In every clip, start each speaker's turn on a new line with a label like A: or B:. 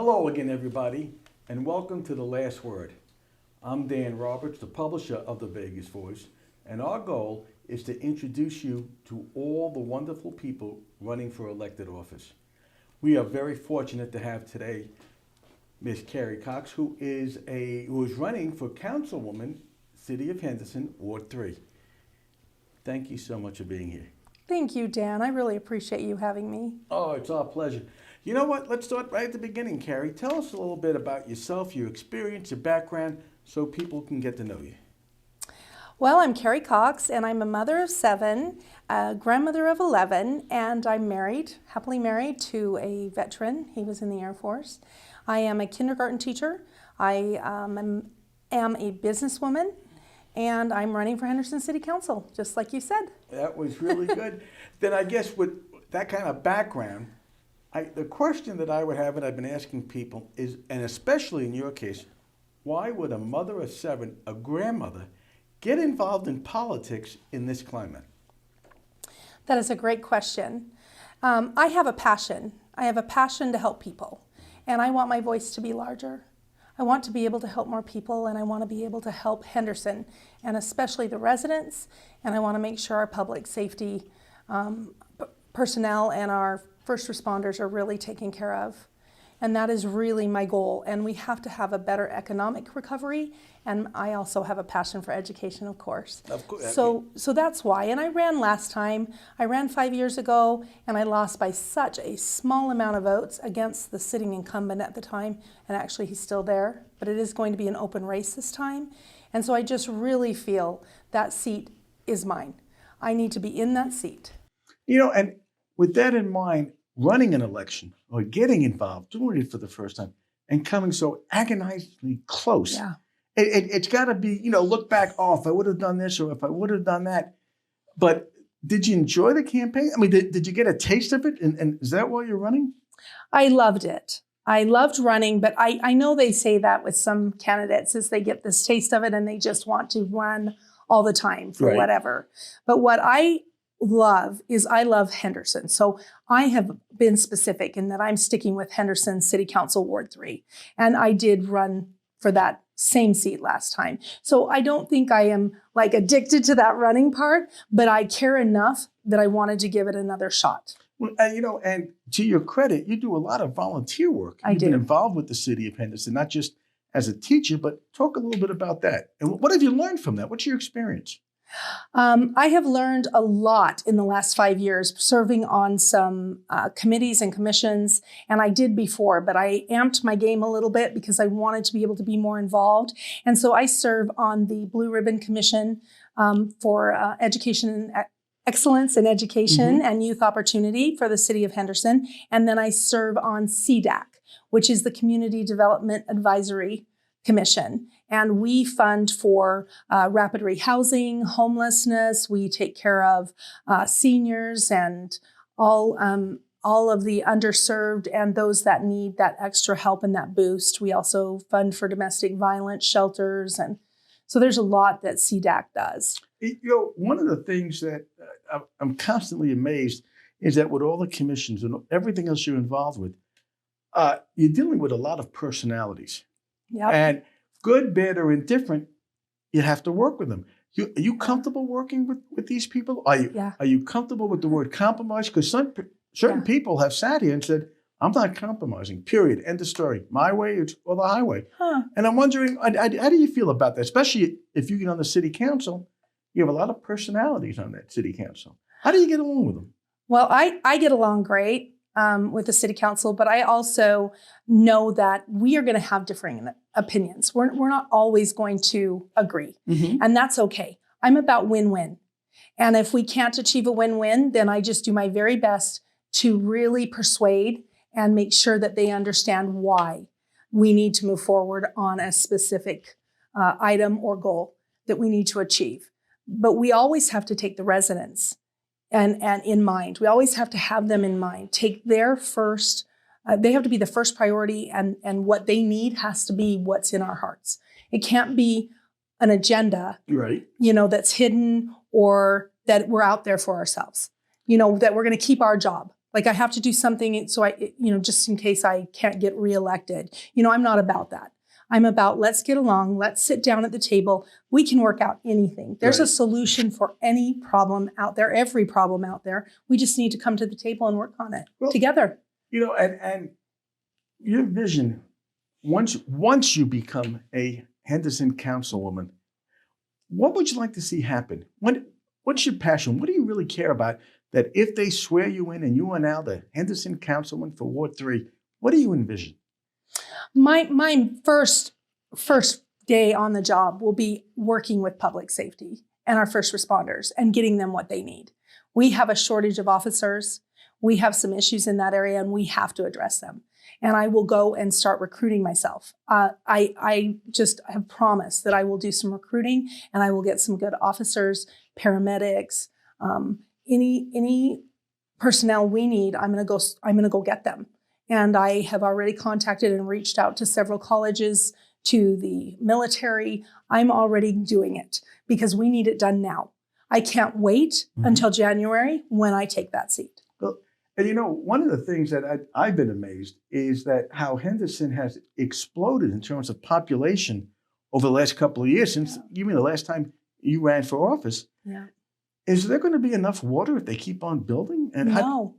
A: Hello again, everybody, and welcome to The Last Word. I'm Dan Roberts, the publisher of the Vegas Voice, and our goal is to introduce you to all the wonderful people running for elected office. We are very fortunate to have today Miss Carrie Cox, who is running for Councilwoman, City of Henderson, Ward 3. Thank you so much for being here.
B: Thank you, Dan. I really appreciate you having me.
A: Oh, it's our pleasure. You know what? Let's start right at the beginning, Carrie. Tell us a little bit about yourself, your experience, your background, so people can get to know you.
B: Well, I'm Carrie Cox, and I'm a mother of 7, a grandmother of 11, and I'm married, happily married to a veteran. He was in the Air Force. I am a kindergarten teacher. I am a businesswoman, and I'm running for Henderson City Council, just like you said.
A: That was really good. Then I guess with that kind of background, the question that I would have, and I've been asking people, is, and especially in your case, why would a mother of 7, a grandmother, get involved in politics in this climate?
B: That is a great question. I have a passion. I have a passion to help people, and I want my voice to be larger. I want to be able to help more people, and I want to be able to help Henderson, and especially the residents, and I want to make sure our public safety personnel and our first responders are really taken care of. And that is really my goal. And we have to have a better economic recovery. And I also have a passion for education, of course.
A: Of course.
B: So that's why. And I ran last time. I ran 5 years ago, and I lost by such a small amount of votes against the sitting incumbent at the time. And actually, he's still there. But it is going to be an open race this time. And so I just really feel that seat is mine. I need to be in that seat.
A: You know, and with that in mind, running an election or getting involved, doing it for the first time, and coming so agonizingly close.
B: Yeah.
A: It's got to be, look back, if I would have done this or if I would have done that. But did you enjoy the campaign? I mean, did you get a taste of it? And is that why you're running?
B: I loved it. I loved running, but I know they say that with some candidates is they get this taste of it and they just want to run all the time for whatever. But what I love is I love Henderson. So I have been specific in that I'm sticking with Henderson City Council Ward 3. And I did run for that same seat last time. So I don't think I am like addicted to that running part, but I care enough that I wanted to give it another shot.
A: Well, and to your credit, you do a lot of volunteer work. You've been involved with the city of Henderson, not just as a teacher, but talk a little bit about that. And what have you learned from that? What's your experience?
B: I have learned a lot in the last 5 years serving on some committees and commissions, and I did before, but I amped my game a little bit because I wanted to be able to be more involved. And so I serve on the Blue Ribbon Commission for Education and Excellence in Education and Youth Opportunity for the City of Henderson. And then I serve on CDAC, which is the Community Development Advisory Commission. And we fund for rapid rehousing, homelessness. We take care of seniors and all of the underserved and those that need that extra help and that boost. We also fund for domestic violence shelters. And so there's a lot that CDAC does.
A: One of the things that I'm constantly amazed is that with all the commissions and everything else you're involved with, you're dealing with a lot of personalities.
B: Yep.
A: And good, bad, or indifferent, you have to work with them. Are you comfortable working with these people? Are you comfortable with the word compromise? Because certain people have sat here and said, I'm not compromising, period, end of story. My way or the highway. And I'm wondering, how do you feel about that? Especially if you get on the city council, you have a lot of personalities on that city council. How do you get along with them?
B: Well, I get along great with the city council, but I also know that we are going to have differing opinions. We're not always going to agree, and that's okay. I'm about win-win. And if we can't achieve a win-win, then I just do my very best to really persuade and make sure that they understand why we need to move forward on a specific item or goal that we need to achieve. But we always have to take the residents and in mind. We always have to have them in mind. Take their first, they have to be the first priority, and what they need has to be what's in our hearts. It can't be an agenda, that's hidden or that we're out there for ourselves, that we're going to keep our job. Like I have to do something so just in case I can't get reelected. I'm not about that. I'm about let's get along, let's sit down at the table. We can work out anything. There's a solution for any problem out there, every problem out there. We just need to come to the table and work on it together.
A: And your vision, once you become a Henderson councilwoman, what would you like to see happen? What's your passion? What do you really care about? That if they swear you in and you are now the Henderson councilwoman for Ward 3, what do you envision?
B: My first day on the job will be working with public safety and our first responders and getting them what they need. We have a shortage of officers. We have some issues in that area and we have to address them. And I will go and start recruiting myself. I just have promised that I will do some recruiting and I will get some good officers, paramedics, any personnel we need. I'm going to go get them. And I have already contacted and reached out to several colleges, to the military. I'm already doing it because we need it done now. I can't wait until January when I take that seat.
A: Well, and one of the things that I've been amazed is that how Henderson has exploded in terms of population over the last couple of years, since even the last time you ran for office.
B: Yeah.
A: Is there going to be enough water if they keep on building? And
B: no.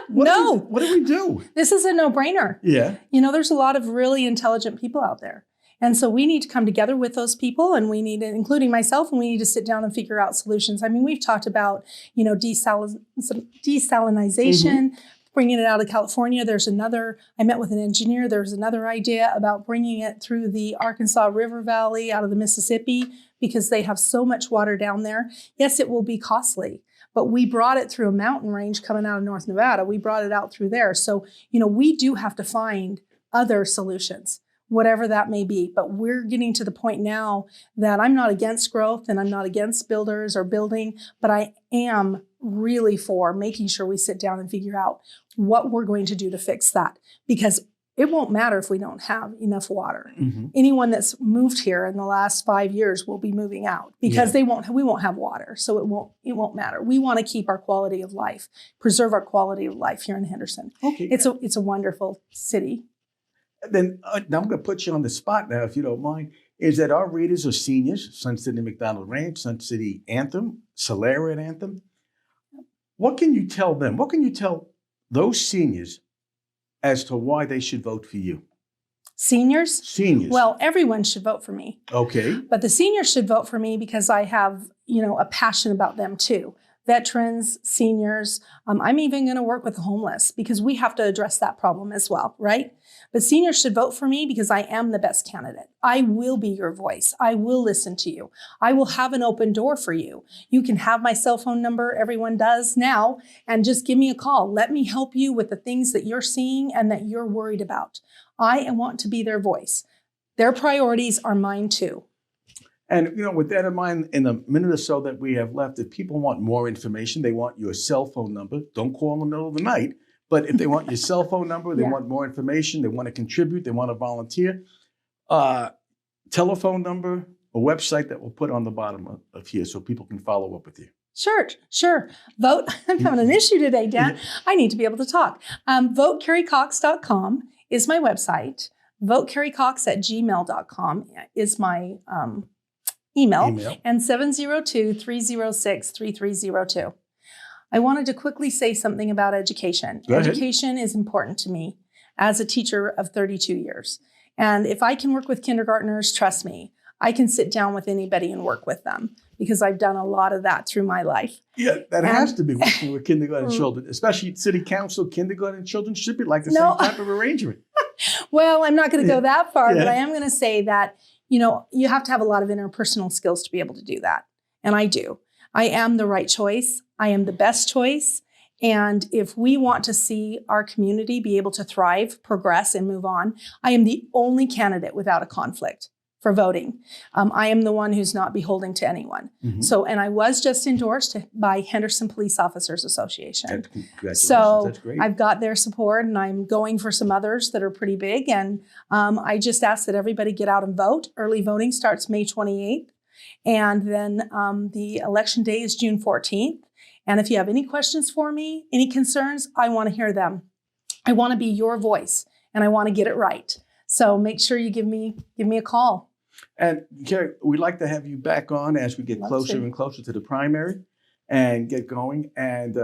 A: What do we do?
B: This is a no-brainer.
A: Yeah.
B: There's a lot of really intelligent people out there. And so we need to come together with those people and we need to, including myself, and we need to sit down and figure out solutions. I mean, we've talked about, desalinization, bringing it out of California. I met with an engineer. There's another idea about bringing it through the Arkansas River Valley out of the Mississippi because they have so much water down there. Yes, it will be costly. But we brought it through a mountain range coming out of North Nevada. We brought it out through there. So, we do have to find other solutions, whatever that may be. But we're getting to the point now that I'm not against growth and I'm not against builders or building, but I am really for making sure we sit down and figure out what we're going to do to fix that. Because it won't matter if we don't have enough water. Anyone that's moved here in the last 5 years will be moving out because we won't have water. So it won't matter. We want to keep our quality of life, preserve our quality of life here in Henderson.
A: Okay.
B: It's a wonderful city.
A: Then now I'm going to put you on the spot now, if you don't mind. Is that our readers are seniors, Sun City McDonald Ranch, Sun City Anthem, Solera Anthem. What can you tell them? What can you tell those seniors as to why they should vote for you?
B: Seniors?
A: Seniors.
B: Well, everyone should vote for me.
A: Okay.
B: But the seniors should vote for me because I have, a passion about them too. Veterans, seniors. I'm even going to work with the homeless because we have to address that problem as well, right? But seniors should vote for me because I am the best candidate. I will be your voice. I will listen to you. I will have an open door for you. You can have my cell phone number, everyone does now, and just give me a call. Let me help you with the things that you're seeing and that you're worried about. I want to be their voice. Their priorities are mine too.
A: And, with that in mind, in the minute or so that we have left, if people want more information, they want your cell phone number. Don't call in the middle of the night. But if they want your cell phone number, they want more information, they want to contribute, they want to volunteer, telephone number, a website that we'll put on the bottom of here so people can follow up with you.
B: Sure. Vote. I'm having an issue today, Dan. I need to be able to talk. VoteCarrieCox.com is my website. VoteCarrieCox@gmail.com is my email. And 702-306-3302. I wanted to quickly say something about education. Education is important to me as a teacher of 32 years. And if I can work with kindergartners, trust me, I can sit down with anybody and work with them because I've done a lot of that through my life.
A: Yeah, has to be working with kindergarten children, especially city council. Kindergarten children should be like the same type of arrangement.
B: Well, I'm not going to go that far, but I am going to say that, you have to have a lot of interpersonal skills to be able to do that. And I do. I am the right choice. I am the best choice. And if we want to see our community be able to thrive, progress, and move on, I am the only candidate without a conflict for voting. I am the one who's not beholden to anyone. And I was just endorsed by Henderson Police Officers Association. So that's great. I've got their support and I'm going for some others that are pretty big. And I just ask that everybody get out and vote. Early voting starts May 28th. And then the election day is June 14th. And if you have any questions for me, any concerns, I want to hear them. I want to be your voice and I want to get it right. So make sure you give me a call.
A: And Carrie, we'd like to have you back on as we get
B: Love
A: closer
B: to.
A: and closer to the primary and get going. And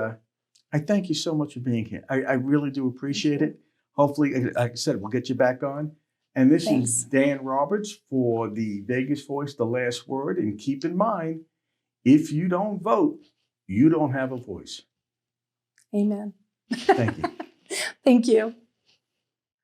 A: I thank you so much for being here. I really do appreciate it. Hopefully, like I said, we'll get you back on. And this
B: Thanks.
A: is Dan Roberts for the Vegas Voice, The Last Word. And keep in mind, if you don't vote, you don't have a voice.
B: Amen.
A: Thank you.
B: Thank you.